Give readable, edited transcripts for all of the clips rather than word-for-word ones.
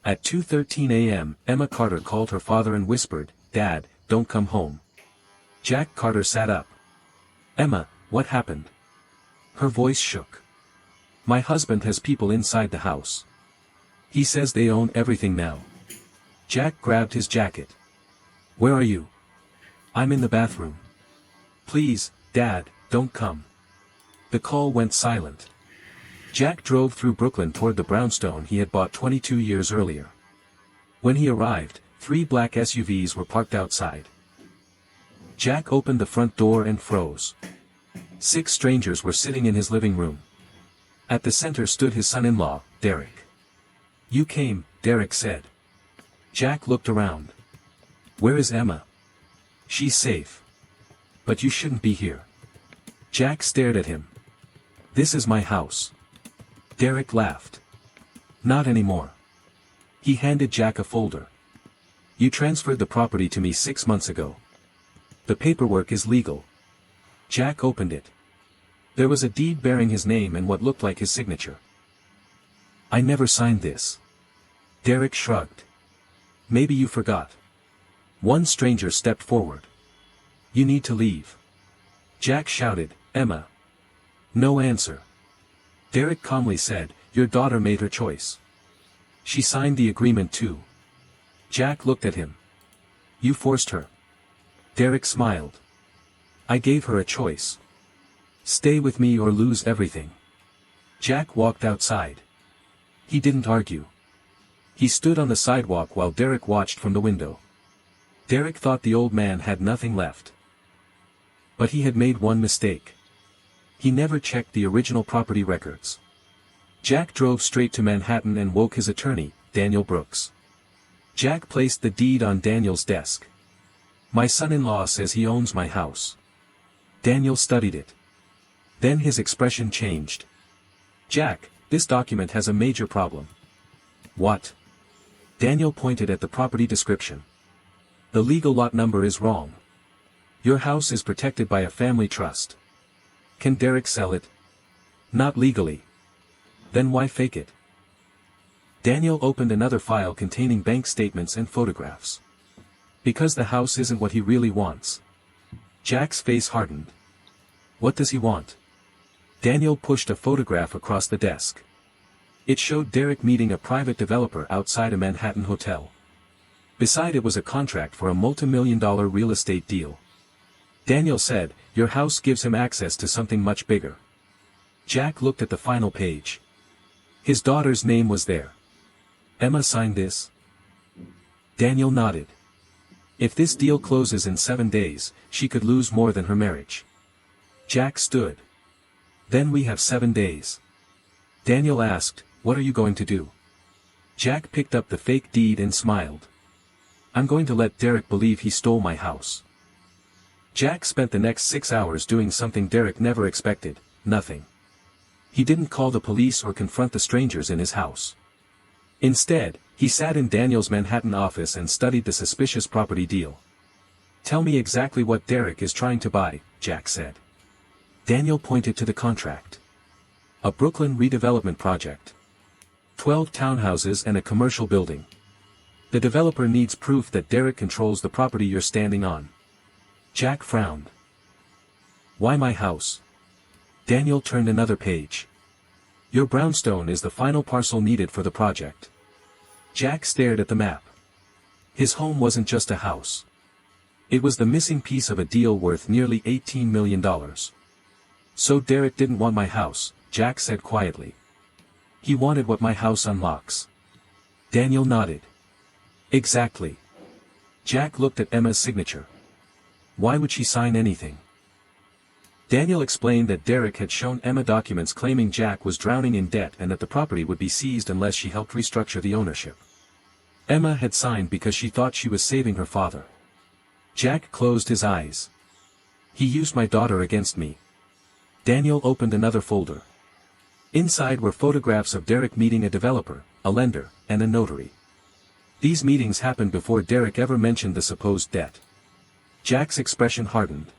At 2:13 a.m., Emma Carter called her father and whispered, "Dad, don't come home." Jack Carter sat up. "Emma, what happened?" Her voice shook. "My husband has people inside the house. He says they own everything now." Jack grabbed his jacket. "Where are you?" "I'm in the bathroom." "Please, Dad, don't come." The call went silent. Jack drove through Brooklyn toward the brownstone he had bought 22 years earlier. When he arrived, 3 black SUVs were parked outside. Jack opened the front door and froze. 6 strangers were sitting in his living room. At the center stood his son-in-law, Derek. "You came," Derek said. Jack looked around. "Where is Emma?" "She's safe. But you shouldn't be here." Jack stared at him. "This is my house." Derek laughed. "Not anymore." He handed Jack a folder. "You transferred the property to me 6 months ago. The paperwork is legal." Jack opened it. There was a deed bearing his name and what looked like his signature. "I never signed this." Derek shrugged. "Maybe you forgot." One stranger stepped forward. "You need to leave." Jack shouted, "Emma." No answer. Derek calmly said, "Your daughter made her choice. She signed the agreement too." Jack looked at him. "You forced her." Derek smiled. "I gave her a choice. Stay with me or lose everything." Jack walked outside. He didn't argue. He stood on the sidewalk while Derek watched from the window. Derek thought the old man had nothing left. But he had made one mistake. He never checked the original property records. Jack drove straight to Manhattan and woke his attorney, Daniel Brooks. Jack placed the deed on Daniel's desk. "My son-in-law says he owns my house." Daniel studied it. Then his expression changed. "Jack, this document has a major problem." "What?" Daniel pointed at the property description. "The legal lot number is wrong. Your house is protected by a family trust. Can Derek sell it?" "Not legally." "Then why fake it?" Daniel opened another file containing bank statements and photographs. "Because the house isn't what he really wants." Jack's face hardened. "What does he want?" Daniel pushed a photograph across the desk. It showed Derek meeting a private developer outside a Manhattan hotel. Beside it was a contract for a multi-million-dollar real estate deal. Daniel said, "Your house gives him access to something much bigger." Jack looked at the final page. His daughter's name was there. "Emma signed this?" Daniel nodded. "If this deal closes in 7 days, she could lose more than her marriage." Jack stood. "Then we have 7 days." Daniel asked, "What are you going to do?" Jack picked up the fake deed and smiled. "I'm going to let Derek believe he stole my house." Jack spent the next 6 hours doing something Derek never expected, nothing. He didn't call the police or confront the strangers in his house. Instead, he sat in Daniel's Manhattan office and studied the suspicious property deal. "Tell me exactly what Derek is trying to buy," Jack said. Daniel pointed to the contract. "A Brooklyn redevelopment project. 12 townhouses and a commercial building. The developer needs proof that Derek controls the property you're standing on." Jack frowned. "Why my house?" Daniel turned another page. "Your brownstone is the final parcel needed for the project." Jack stared at the map. His home wasn't just a house. It was the missing piece of a deal worth nearly $18 million. "So Derek didn't want my house," Jack said quietly. "He wanted what my house unlocks." Daniel nodded. "Exactly." Jack looked at Emma's signature. "Why would she sign anything?" Daniel explained that Derek had shown Emma documents claiming Jack was drowning in debt and that the property would be seized unless she helped restructure the ownership. Emma had signed because she thought she was saving her father. Jack closed his eyes. "He used my daughter against me." Daniel opened another folder. Inside were photographs of Derek meeting a developer, a lender, and a notary. These meetings happened before Derek ever mentioned the supposed debt. Jack's expression hardened.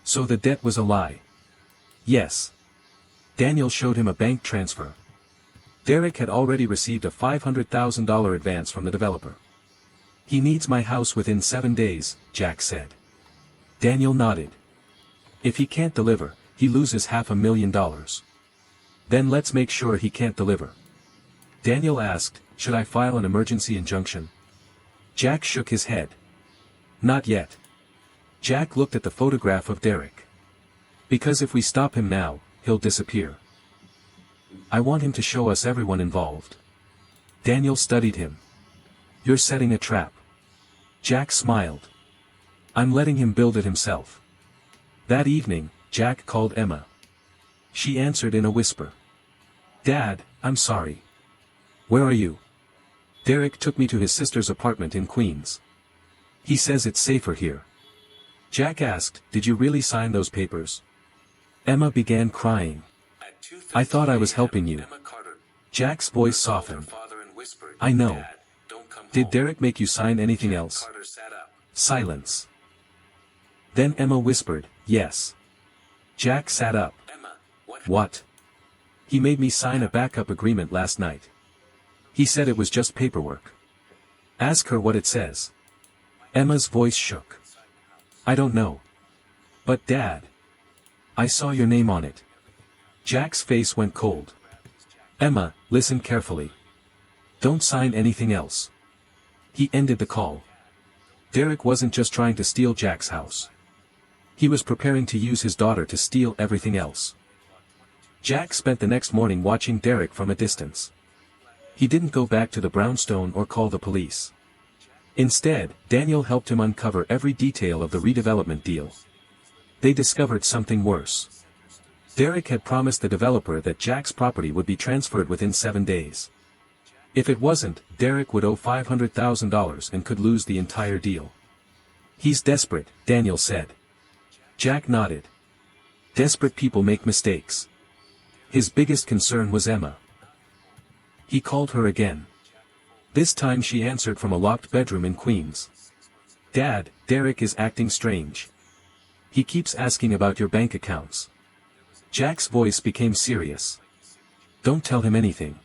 "So the debt was a lie?" "Yes." Daniel showed him a bank transfer. Derek had already received a $500,000 advance from the developer. He needs my house within 7 days, Jack said. Daniel nodded. If he can't deliver, he loses $500,000. Then let's make sure he can't deliver. Daniel asked, should I file an emergency injunction? Jack shook his head. Not yet. Jack looked at the photograph of Derek. Because if we stop him now, he'll disappear. I want him to show us everyone involved. Daniel studied him. You're setting a trap. Jack smiled. I'm letting him build it himself. That evening, Jack called Emma. She answered in a whisper. Dad, I'm sorry. Where are you? Derek took me to his sister's apartment in Queens. He says it's safer here. Jack asked, did you really sign those papers? Emma began crying. I thought I was helping you. Jack's voice softened. I know. Did Derek make you sign anything else? Silence. Then Emma whispered, yes. Jack sat up. What? He made me sign a backup agreement last night. He said it was just paperwork. Ask her what it says. Emma's voice shook. I don't know. But Dad. I saw your name on it. Jack's face went cold. Emma, listen carefully. Don't sign anything else. He ended the call. Derek wasn't just trying to steal Jack's house. He was preparing to use his daughter to steal everything else. Jack spent the next morning watching Derek from a distance. He didn't go back to the brownstone or call the police. Instead, Daniel helped him uncover every detail of the redevelopment deal. They discovered something worse. Derek had promised the developer that Jack's property would be transferred within 7 days. If it wasn't, Derek would owe $500,000 and could lose the entire deal. He's desperate, Daniel said. Jack nodded. Desperate people make mistakes. His biggest concern was Emma. He called her again. This time she answered from a locked bedroom in Queens. Dad, Derek is acting strange. He keeps asking about your bank accounts. Jack's voice became serious. Don't tell him anything.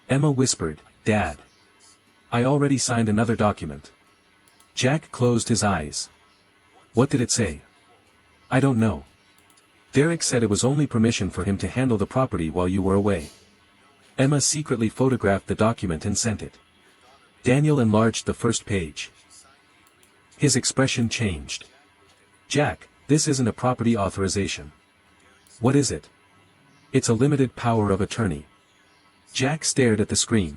Emma whispered, Dad. I already signed another document. Jack closed his eyes. What did it say? I don't know. Derek said it was only permission for him to handle the property while you were away. Emma secretly photographed the document and sent it. Daniel enlarged the first page. His expression changed. Jack, this isn't a property authorization. What is it? It's a limited power of attorney. Jack stared at the screen.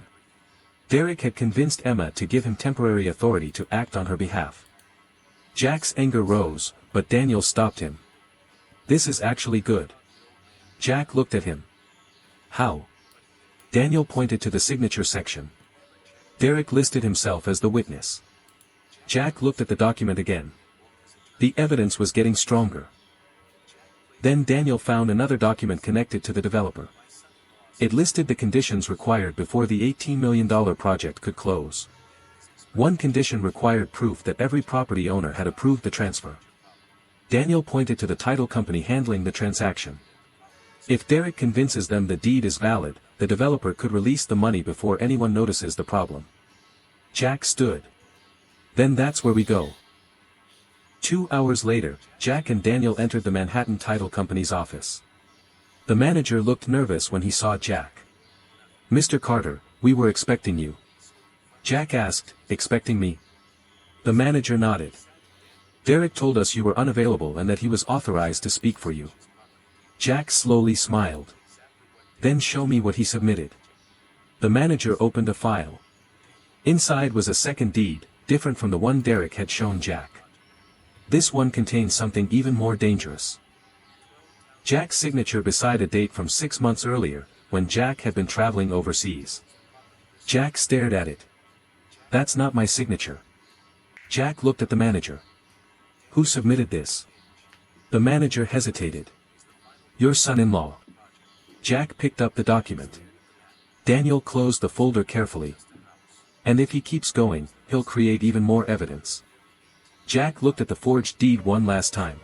Derek had convinced Emma to give him temporary authority to act on her behalf. Jack's anger rose, but Daniel stopped him. This is actually good. Jack looked at him. How? Daniel pointed to the signature section. Derek listed himself as the witness. Jack looked at the document again. The evidence was getting stronger. Then Daniel found another document connected to the developer. It listed the conditions required before the $18 million project could close. One condition required proof that every property owner had approved the transfer. Daniel pointed to the title company handling the transaction. If Derek convinces them the deed is valid, the developer could release the money before anyone notices the problem. Jack stood. Then that's where we go. 2 hours later, Jack and Daniel entered the Manhattan Title Company's office. The manager looked nervous when he saw Jack. Mr. Carter, we were expecting you. Jack asked, expecting me? The manager nodded. Derek told us you were unavailable and that he was authorized to speak for you. Jack slowly smiled. Then show me what he submitted. The manager opened a file. Inside was a second deed, different from the one Derek had shown Jack. This one contained something even more dangerous. Jack's signature beside a date from 6 months earlier, when Jack had been traveling overseas. Jack stared at it. That's not my signature. Jack looked at the manager. Who submitted this? The manager hesitated. Your son-in-law. Jack picked up the document. Daniel closed the folder carefully. And if he keeps going, he'll create even more evidence. Jack looked at the forged deed one last time.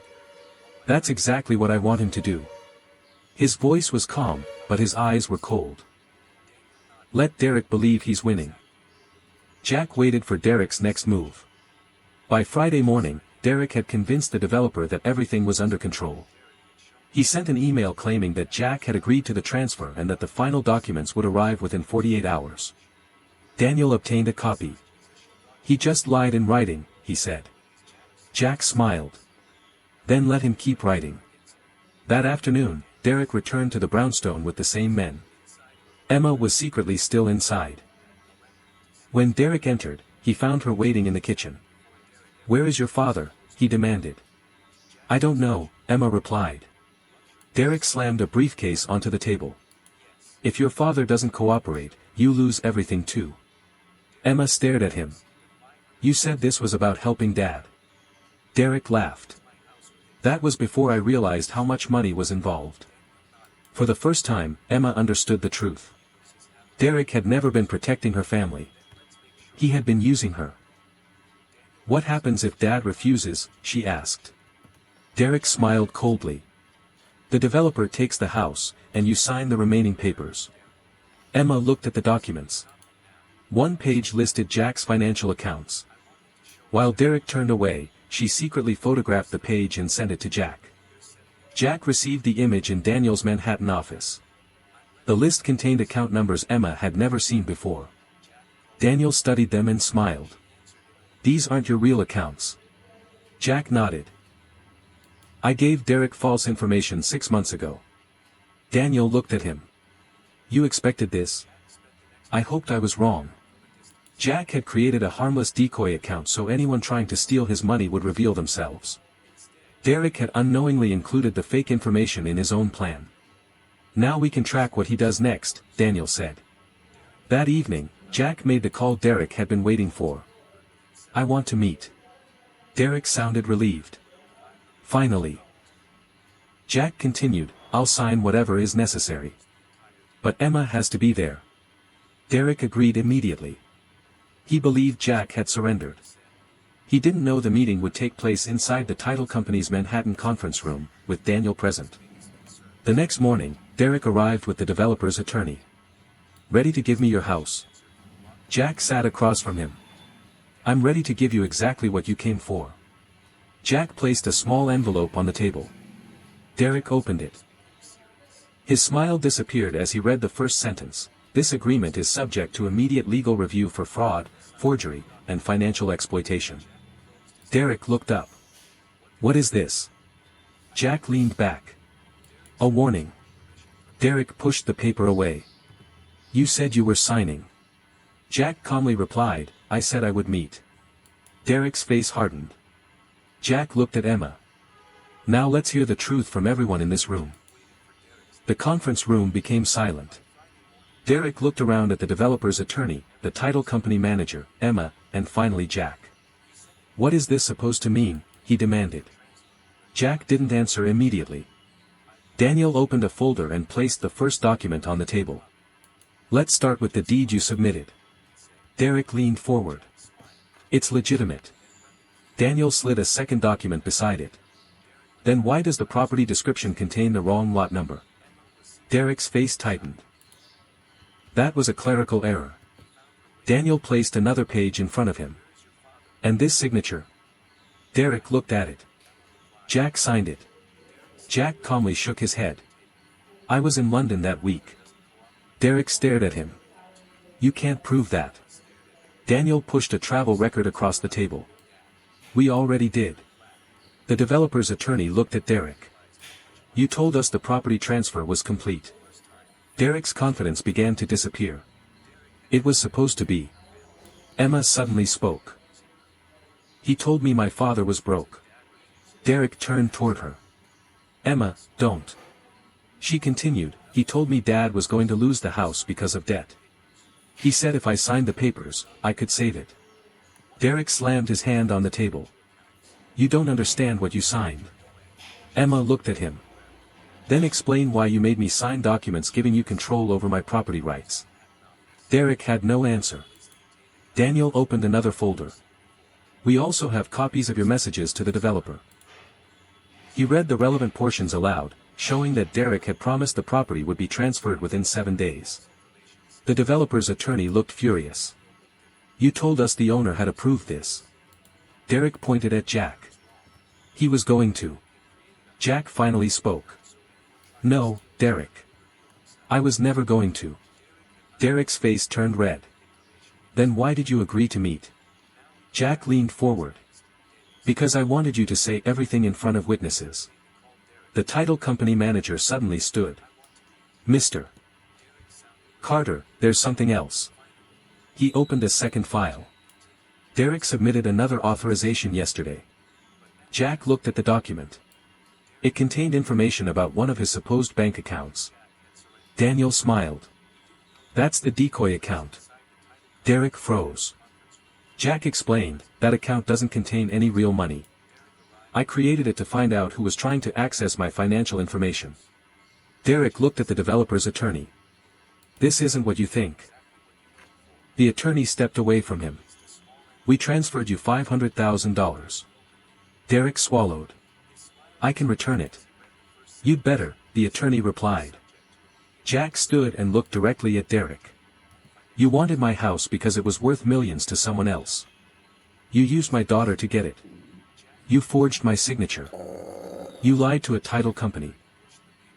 That's exactly what I want him to do. His voice was calm, but his eyes were cold. Let Derek believe he's winning. Jack waited for Derek's next move. By Friday morning, Derek had convinced the developer that everything was under control. He sent an email claiming that Jack had agreed to the transfer and that the final documents would arrive within 48 hours. Daniel obtained a copy. "He just lied in writing," he said. Jack smiled. "Then let him keep writing." That afternoon, Derek returned to the brownstone with the same men. Emma was secretly still inside. When Derek entered, he found her waiting in the kitchen. "Where is your father?" he demanded. "I don't know," Emma replied. Derek slammed a briefcase onto the table. "If your father doesn't cooperate, you lose everything too." Emma stared at him. "You said this was about helping Dad." Derek laughed. "That was before I realized how much money was involved." For the first time, Emma understood the truth. Derek had never been protecting her family. He had been using her. "What happens if Dad refuses?" she asked. Derek smiled coldly. "The developer takes the house, and you sign the remaining papers." Emma looked at the documents. One page listed Jack's financial accounts. While Derek turned away, she secretly photographed the page and sent it to Jack. Jack received the image in Daniel's Manhattan office. The list contained account numbers Emma had never seen before. Daniel studied them and smiled. "These aren't your real accounts." Jack nodded. "I gave Derek false information 6 months ago." Daniel looked at him. "You expected this?" "I hoped I was wrong." Jack had created a harmless decoy account so anyone trying to steal his money would reveal themselves. Derek had unknowingly included the fake information in his own plan. "Now we can track what he does next," Daniel said. That evening, Jack made the call Derek had been waiting for. "I want to meet." Derek sounded relieved. "Finally." Jack continued, "I'll sign whatever is necessary. But Emma has to be there." Derek agreed immediately. He believed Jack had surrendered. He didn't know the meeting would take place inside the title company's Manhattan conference room, with Daniel present. The next morning, Derek arrived with the developer's attorney. "Ready to give me your house?" Jack sat across from him. "I'm ready to give you exactly what you came for." Jack placed a small envelope on the table. Derek opened it. His smile disappeared as he read the first sentence. "This agreement is subject to immediate legal review for fraud, forgery, and financial exploitation." Derek looked up. "What is this?" Jack leaned back. "A warning." Derek pushed the paper away. "You said you were signing." Jack calmly replied, "I said I would meet." Derek's face hardened. Jack looked at Emma. "Now let's hear the truth from everyone in this room." The conference room became silent. Derek looked around at the developer's attorney, the title company manager, Emma, and finally Jack. "What is this supposed to mean?" he demanded. Jack didn't answer immediately. Daniel opened a folder and placed the first document on the table. "Let's start with the deed you submitted." Derek leaned forward. "It's legitimate." Daniel slid a second document beside it. "Then why does the property description contain the wrong lot number?" Derek's face tightened. "That was a clerical error." Daniel placed another page in front of him. "And this signature?" Derek looked at it. Jack signed it. Jack calmly shook his head. "I was in London that week." Derek stared at him. "You can't prove that." Daniel pushed a travel record across the table. "We already did." The developer's attorney looked at Derek. "You told us the property transfer was complete." Derek's confidence began to disappear. "It was supposed to be." Emma suddenly spoke. "He told me my father was broke." Derek turned toward her. "Emma, don't." She continued, "He told me Dad was going to lose the house because of debt. He said if I signed the papers, I could save it." Derek slammed his hand on the table. "You don't understand what you signed." Emma looked at him. "Then explain why you made me sign documents giving you control over my property rights." Derek had no answer. Daniel opened another folder. "We also have copies of your messages to the developer." He read the relevant portions aloud, showing that Derek had promised the property would be transferred within 7 days. The developer's attorney looked furious. You told us the owner had approved this. Derek pointed at Jack. He was going to. Jack finally spoke. No, Derek. I was never going to. Derek's face turned red. Then why did you agree to meet? Jack leaned forward. Because I wanted you to say everything in front of witnesses. The title company manager suddenly stood. Mr. Carter, there's something else. He opened a second file. Derek submitted another authorization yesterday. Jack looked at the document. It contained information about one of his supposed bank accounts. Daniel smiled. That's the decoy account. Derek froze. Jack explained, that account doesn't contain any real money. I created it to find out who was trying to access my financial information. Derek looked at the developer's attorney. This isn't what you think. The attorney stepped away from him. We transferred you $500,000. Derek swallowed. I can return it. You'd better, the attorney replied. Jack stood and looked directly at Derek. You wanted my house because it was worth millions to someone else. You used my daughter to get it. You forged my signature. You lied to a title company.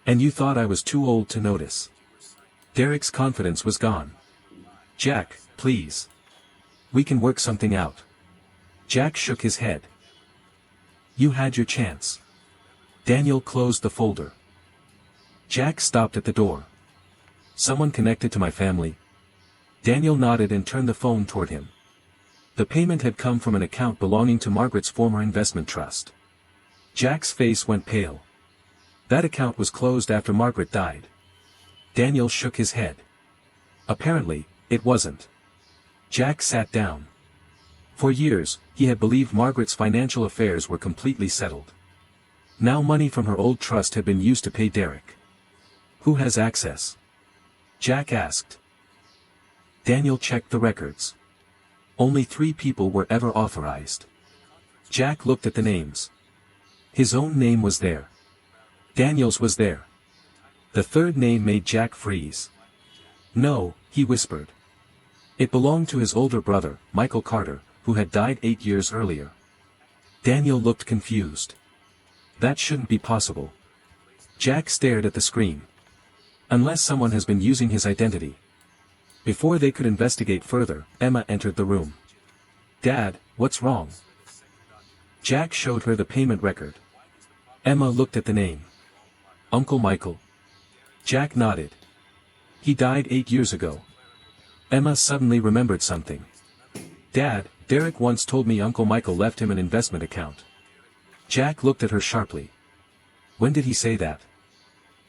And you thought I was too old to notice. Derek's confidence was gone. Jack, please. We can work something out. Jack shook his head. You had your chance. Daniel closed the folder. Jack stopped at the door. Someone connected to my family. Daniel nodded and turned the phone toward him. The payment had come from an account belonging to Margaret's former investment trust. Jack's face went pale. That account was closed after Margaret died. Daniel shook his head. Apparently, it wasn't. Jack sat down. For years, he had believed Margaret's financial affairs were completely settled. Now money from her old trust had been used to pay Derek. Who has access? Jack asked. Daniel checked the records. Only 3 people were ever authorized. Jack looked at the names. His own name was there. Daniel's was there. The third name made Jack freeze. No, he whispered. It belonged to his older brother, Michael Carter, who had died 8 years earlier. Daniel looked confused. That shouldn't be possible. Jack stared at the screen. Unless someone has been using his identity. Before they could investigate further, Emma entered the room. Dad, what's wrong? Jack showed her the payment record. Emma looked at the name. Uncle Michael. Jack nodded. He died 8 years ago. Emma suddenly remembered something. Dad, Derek once told me Uncle Michael left him an investment account. Jack looked at her sharply. When did he say that?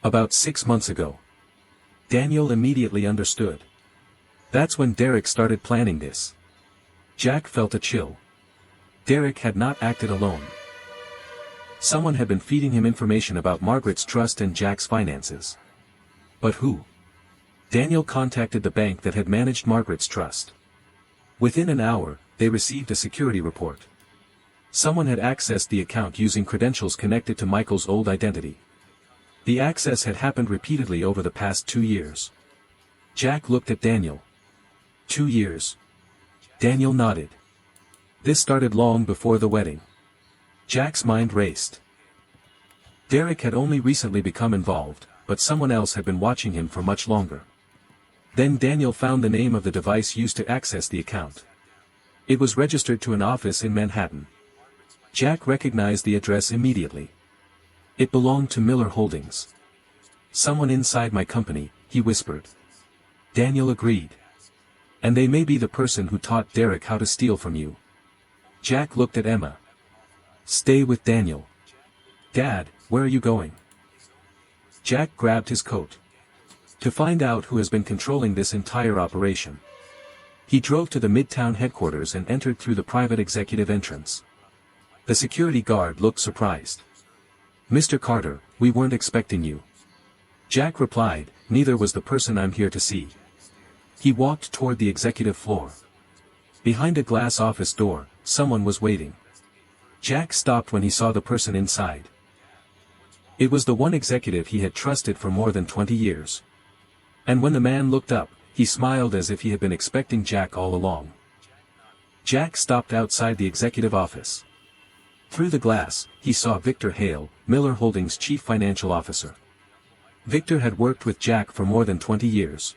About 6 months ago. Daniel immediately understood. That's when Derek started planning this. Jack felt a chill. Derek had not acted alone. Someone had been feeding him information about Margaret's trust and Jack's finances. But who? Daniel contacted the bank that had managed Margaret's trust. Within an hour, they received a security report. Someone had accessed the account using credentials connected to Michael's old identity. The access had happened repeatedly over the past 2 years. Jack looked at Daniel. 2 years. Daniel nodded. This started long before the wedding. Jack's mind raced. Derek had only recently become involved, but someone else had been watching him for much longer. Then Daniel found the name of the device used to access the account. It was registered to an office in Manhattan. Jack recognized the address immediately. It belonged to Miller Holdings. Someone inside my company, he whispered. Daniel agreed. And they may be the person who taught Derek how to steal from you. Jack looked at Emma. Stay with Daniel. Dad, where are you going? Jack grabbed his coat. To find out who has been controlling this entire operation. He drove to the Midtown headquarters and entered through the private executive entrance. The security guard looked surprised. Mr. Carter, we weren't expecting you. Jack replied, neither was the person I'm here to see. He walked toward the executive floor. Behind a glass office door, someone was waiting. Jack stopped when he saw the person inside. It was the one executive he had trusted for more than 20 years. And when the man looked up, He smiled as if he had been expecting Jack all along. Jack stopped outside the executive office. Through the glass, he saw Victor Hale, Miller Holdings' chief financial officer. Victor had worked with Jack for more than 20 years.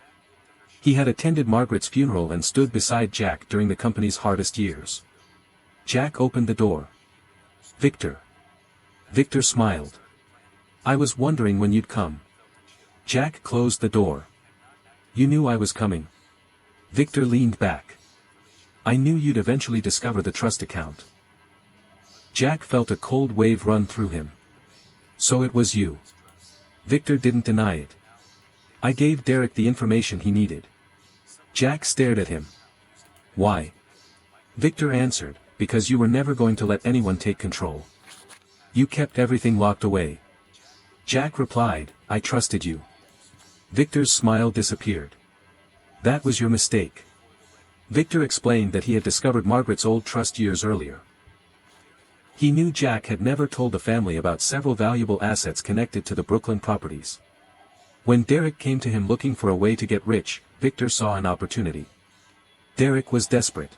He had attended Margaret's funeral and stood beside Jack during the company's hardest years. Jack opened the door. "Victor." Victor smiled. "I was wondering when you'd come." Jack closed the door. "You knew I was coming." Victor leaned back. "I knew you'd eventually discover the trust account." Jack felt a cold wave run through him. "So it was you." Victor didn't deny it. "I gave Derek the information he needed." Jack stared at him. "Why?" Victor answered, "Because you were never going to let anyone take control. You kept everything locked away." Jack replied, "I trusted you." Victor's smile disappeared. "That was your mistake." Victor explained that he had discovered Margaret's old trust years earlier. He knew Jack had never told the family about several valuable assets connected to the Brooklyn properties. When Derek came to him looking for a way to get rich, Victor saw an opportunity. Derek was desperate.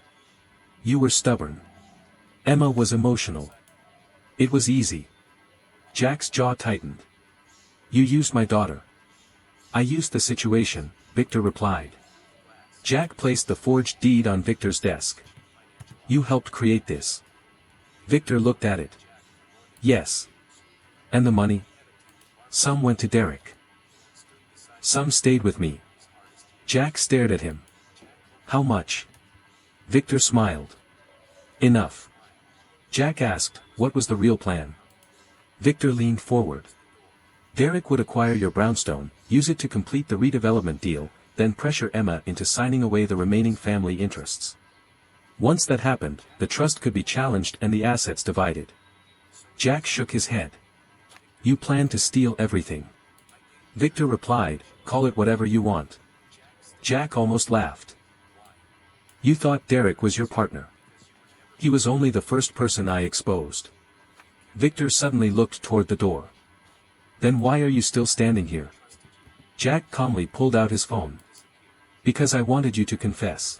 You were stubborn. Emma was emotional. It was easy. Jack's jaw tightened. "You used my daughter." "I used the situation," Victor replied. Jack placed the forged deed on Victor's desk. "You helped create this." Victor looked at it. "Yes." "And the money?" "Some went to Derek. Some stayed with me." Jack stared at him. "How much?" Victor smiled. "Enough." Jack asked, "What was the real plan?" Victor leaned forward. "Derek would acquire your brownstone, use it to complete the redevelopment deal, then pressure Emma into signing away the remaining family interests. Once that happened, the trust could be challenged and the assets divided." Jack shook his head. "You plan to steal everything." Victor replied, "Call it whatever you want." Jack almost laughed. "You thought Derek was your partner. He was only the first person I exposed." Victor suddenly looked toward the door. "Then why are you still standing here?" Jack calmly pulled out his phone. "Because I wanted you to confess."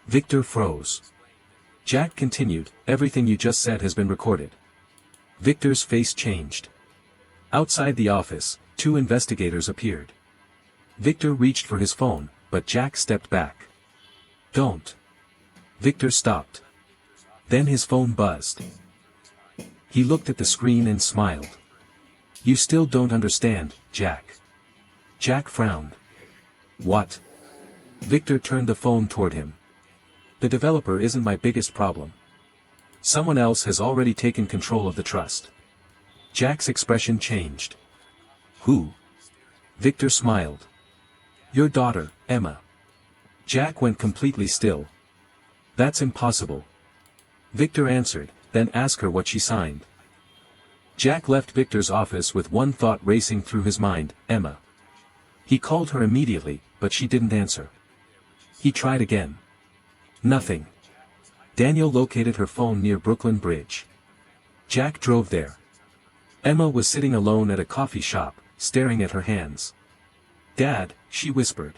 Victor froze. Jack continued, "Everything you just said has been recorded." Victor's face changed. Outside the office, 2 investigators appeared. Victor reached for his phone, but Jack stepped back. "Don't." Victor stopped. Then his phone buzzed. He looked at the screen and smiled. "You still don't understand, Jack." Jack frowned. "What?" Victor turned the phone toward him. "The developer isn't my biggest problem. Someone else has already taken control of the trust." Jack's expression changed. "Who?" Victor smiled. "Your daughter, Emma." Jack went completely still. "That's impossible." Victor answered, "Then ask her what she signed." Jack left Victor's office with one thought racing through his mind, Emma. He called her immediately, but she didn't answer. He tried again. Nothing. Daniel located her phone near Brooklyn Bridge. Jack drove there. Emma was sitting alone at a coffee shop, staring at her hands. "Dad," she whispered.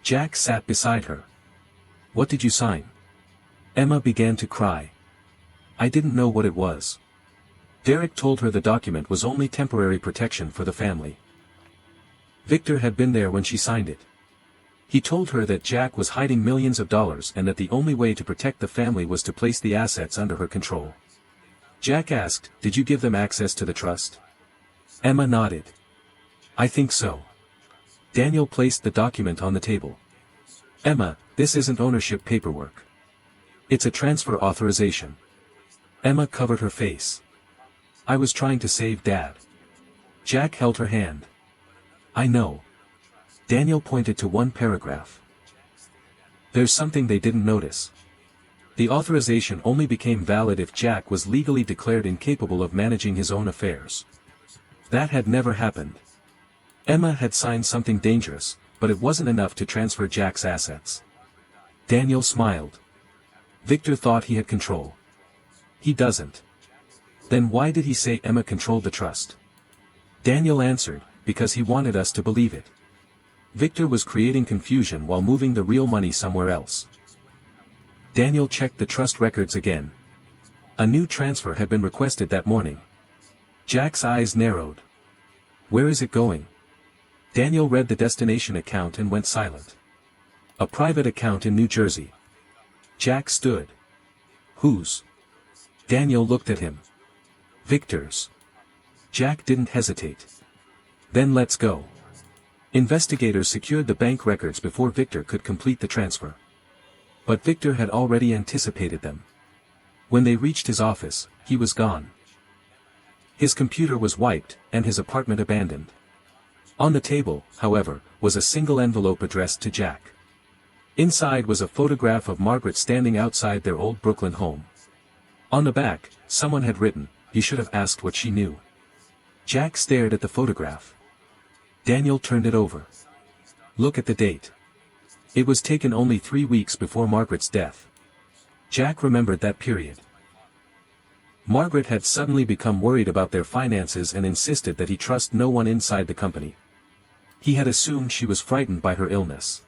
Jack sat beside her. "What did you sign?" Emma began to cry. "I didn't know what it was." Derek told her the document was only temporary protection for the family. Victor had been there when she signed it. He told her that Jack was hiding millions of dollars and that the only way to protect the family was to place the assets under her control. Jack asked, "Did you give them access to the trust?" Emma nodded. "I think so." Daniel placed the document on the table. "Emma, this isn't ownership paperwork. It's a transfer authorization." Emma covered her face. "I was trying to save Dad." Jack held her hand. "I know." Daniel pointed to one paragraph. "There's something they didn't notice. The authorization only became valid if Jack was legally declared incapable of managing his own affairs. That had never happened. Emma had signed something dangerous, but it wasn't enough to transfer Jack's assets." Daniel smiled. Victor thought he had control. "He doesn't." "Then why did he say Emma controlled the trust?" Daniel answered, "Because he wanted us to believe it." Victor was creating confusion while moving the real money somewhere else. Daniel checked the trust records again. A new transfer had been requested that morning. Jack's eyes narrowed. Where is it going? Daniel read the destination account and went silent. A private account in New Jersey. Jack stood. Whose? Daniel looked at him. Victor's. Jack didn't hesitate. Then let's go. Investigators secured the bank records before Victor could complete the transfer. But Victor had already anticipated them. When they reached his office, he was gone. His computer was wiped, and his apartment abandoned. On the table, however, was a single envelope addressed to Jack. Inside was a photograph of Margaret standing outside their old Brooklyn home. On the back, someone had written, "You should have asked what she knew." Jack stared at the photograph. Daniel turned it over. Look at the date. It was taken only 3 weeks before Margaret's death. Jack remembered that period. Margaret had suddenly become worried about their finances and insisted that he trust no one inside the company. He had assumed she was frightened by her illness.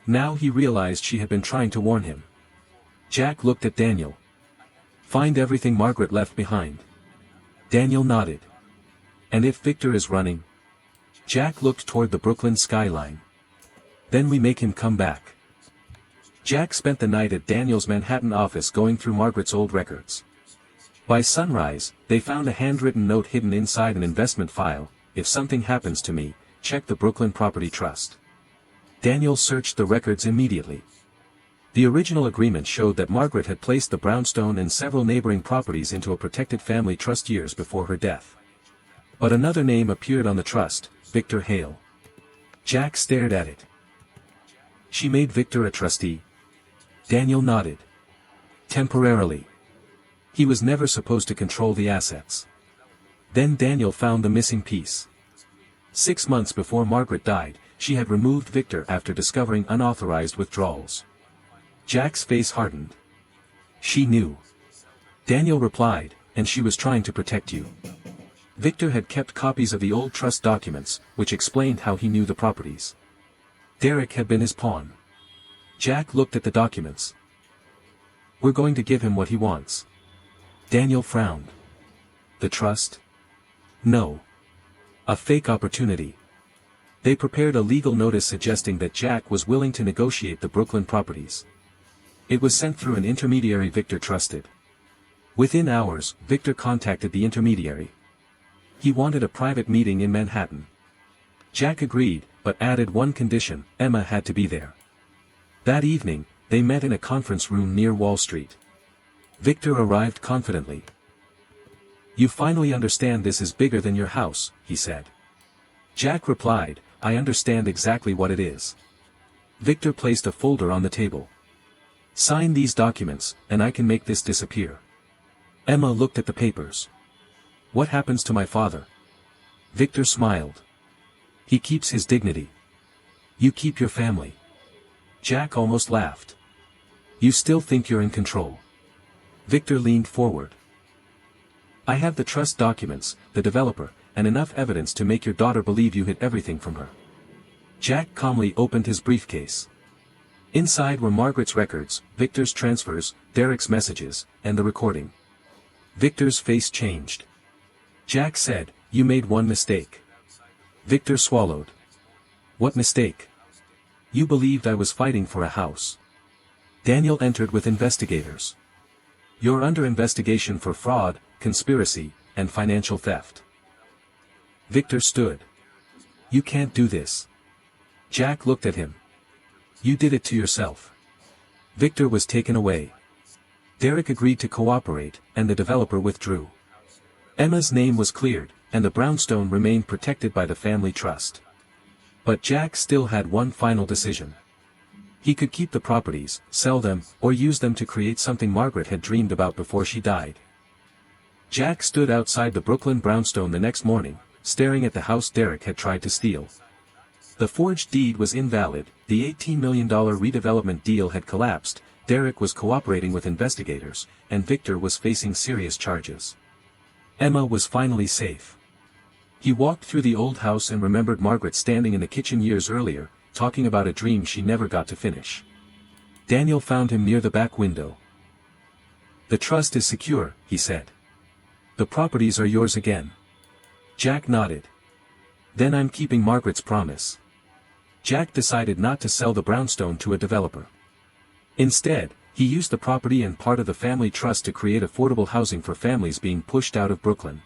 Now he realized she had been trying to warn him. Jack looked at Daniel. Find everything Margaret left behind. Daniel nodded. And if Victor is running? Jack looked toward the Brooklyn skyline. Then we make him come back. Jack spent the night at Daniel's Manhattan office going through Margaret's old records. By sunrise, they found a handwritten note hidden inside an investment file: "If something happens to me, check the Brooklyn Property Trust." Daniel searched the records immediately. The original agreement showed that Margaret had placed the brownstone and several neighboring properties into a protected family trust years before her death. But another name appeared on the trust: Victor Hale. Jack stared at it. She made Victor a trustee? Daniel nodded. Temporarily. He was never supposed to control the assets. Then Daniel found the missing piece. 6 months before Margaret died, she had removed Victor after discovering unauthorized withdrawals. Jack's face hardened. She knew. Daniel replied, and she was trying to protect you. Victor had kept copies of the old trust documents, which explained how he knew the properties. Derek had been his pawn. Jack looked at the documents. We're going to give him what he wants. Daniel frowned. The trust? No. A fake opportunity. They prepared a legal notice suggesting that Jack was willing to negotiate the Brooklyn properties. It was sent through an intermediary Victor trusted. Within hours, Victor contacted the intermediary. He wanted a private meeting in Manhattan. Jack agreed, but added one condition: Emma had to be there. That evening, they met in a conference room near Wall Street. Victor arrived confidently. You finally understand this is bigger than your house, he said. Jack replied, I understand exactly what it is. Victor placed a folder on the table. Sign these documents, and I can make this disappear. Emma looked at the papers. What happens to my father? Victor smiled. He keeps his dignity. You keep your family. Jack almost laughed. You still think you're in control. Victor leaned forward. I have the trust documents, the developer, and enough evidence to make your daughter believe you hid everything from her. Jack calmly opened his briefcase. Inside were Margaret's records, Victor's transfers, Derek's messages, and the recording. Victor's face changed. Jack said, You made one mistake. Victor swallowed. What mistake? You believed I was fighting for a house. Daniel entered with investigators. You're under investigation for fraud, conspiracy, and financial theft. Victor stood. You can't do this. Jack looked at him. You did it to yourself. Victor was taken away. Derek agreed to cooperate, and the developer withdrew. Emma's name was cleared, and the brownstone remained protected by the family trust. But Jack still had one final decision. He could keep the properties, sell them, or use them to create something Margaret had dreamed about before she died. Jack stood outside the Brooklyn brownstone the next morning, staring at the house Derek had tried to steal. The forged deed was invalid, the $18 million redevelopment deal had collapsed, Derek was cooperating with investigators, and Victor was facing serious charges. Emma was finally safe. He walked through the old house and remembered Margaret standing in the kitchen years earlier, talking about a dream she never got to finish. Daniel found him near the back window. "The trust is secure," he said. "The properties are yours again." Jack nodded. "Then I'm keeping Margaret's promise." Jack decided not to sell the brownstone to a developer. Instead, he used the property and part of the family trust to create affordable housing for families being pushed out of Brooklyn.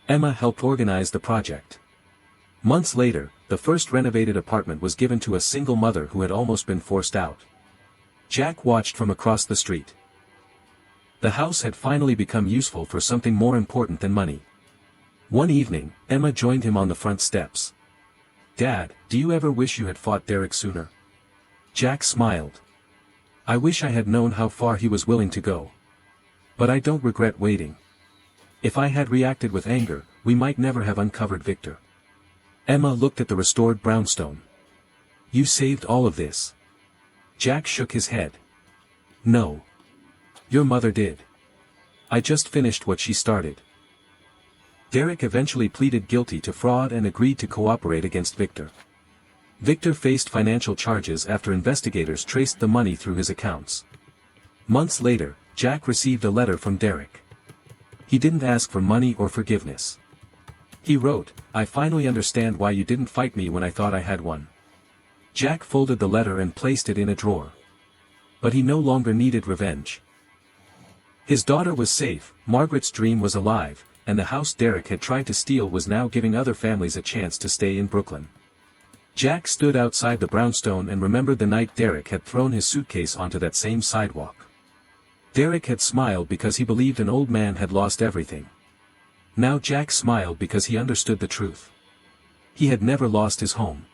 Emma helped organize the project. Months later, the first renovated apartment was given to a single mother who had almost been forced out. Jack watched from across the street. The house had finally become useful for something more important than money. One evening, Emma joined him on the front steps. "Dad, do you ever wish you had fought Derek sooner?" Jack smiled. "I wish I had known how far he was willing to go. But I don't regret waiting. If I had reacted with anger, we might never have uncovered Victor." Emma looked at the restored brownstone. "You saved all of this?" Jack shook his head. "No. Your mother did. I just finished what she started." Derek eventually pleaded guilty to fraud and agreed to cooperate against Victor. Victor faced financial charges after investigators traced the money through his accounts. Months later, Jack received a letter from Derek. He didn't ask for money or forgiveness. He wrote, "I finally understand why you didn't fight me when I thought I had one." Jack folded the letter and placed it in a drawer. But he no longer needed revenge. His daughter was safe, Margaret's dream was alive, and the house Derek had tried to steal was now giving other families a chance to stay in Brooklyn. Jack stood outside the brownstone and remembered the night Derek had thrown his suitcase onto that same sidewalk. Derek had smiled because he believed an old man had lost everything. Now Jack smiled because he understood the truth. He had never lost his home.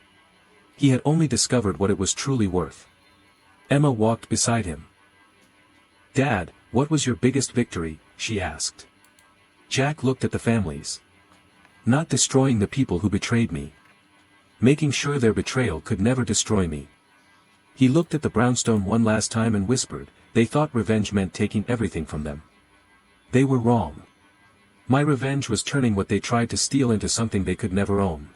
He had only discovered what it was truly worth. Emma walked beside him. "Dad, what was your biggest victory?" she asked. Jack looked at the families. "Not destroying the people who betrayed me. Making sure their betrayal could never destroy me." He looked at the brownstone one last time and whispered, "They thought revenge meant taking everything from them. They were wrong. My revenge was turning what they tried to steal into something they could never own."